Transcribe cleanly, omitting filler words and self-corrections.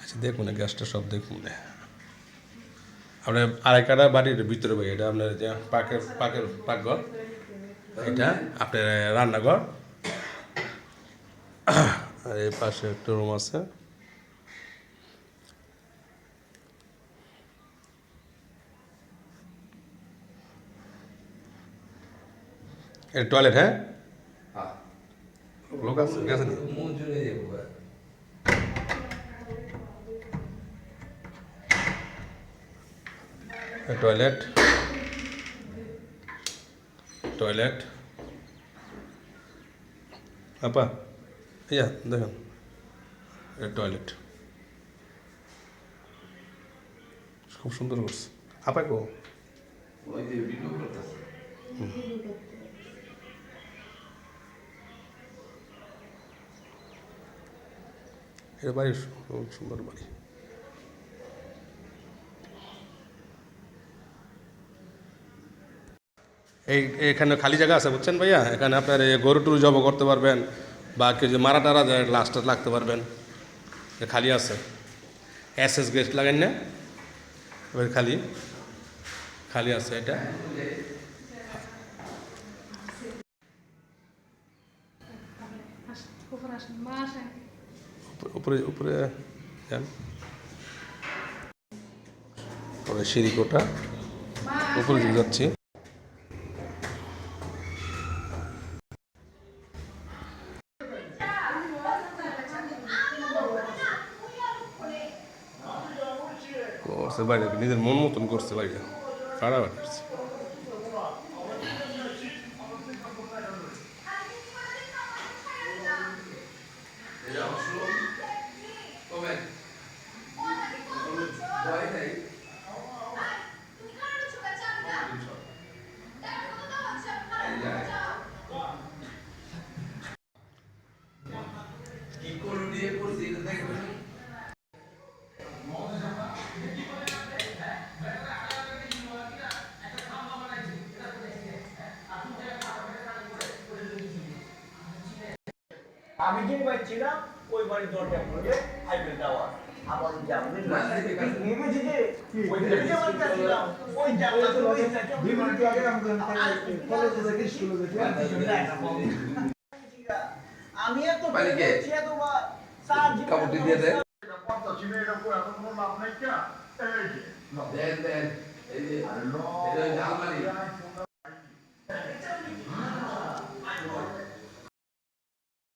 আচ্ছা দেখুন গ্যাসটা সব দেখুন আপনার আরেকটা বাড়ির ভিতরে ভাই এটা আপনার যে পাকঘর এটা আপনার রান্নাঘর আর এই পাশে একটা রুম আছে এটা টয়লেট হ্যাঁ লোক আছে গেছে টয়লেট টয়লেট আপা ইয়া দেখেন টয়লেট খুব সুন্দর করছে আপা কো এটা বাড়ি সুন্দর বাড়ি এখানে খালি জায়গা আছে বুঝছেন ভাইয়া এখানে আপনার গরু টরু জব করতে পারবেন বা কেউ যে মারা টারা যায় লাস্ট লাগতে পারবেন খালি আছে এস গেস্ট লাগান না এবার খালি খালি আছে এটা উপরে উপরে যান সিঁড়িকোটা উপরে দিকে যাচ্ছি করছে বাইরে নিজের মন মতন করছে বাইরে খারাপ করছে আমি যে পাচ্ছিলাম ওই বাড়ির দরজা খুলে হাইবে দেওয়া আবার যাবেন নেমেছে যে ওই যে পাচ্ছিলাম ওই জায়গা তো ওই দুই মিনিট আগে আমাদের কলেজে থেকে শুরু হয়েছে আমি এত বলছি এত বা স্যার কাপড় দিয়ে দেন কথা ছিল এটা কো এখন কোনো লাভ নাই কি এই যে দেন দেন এই যে আরে নো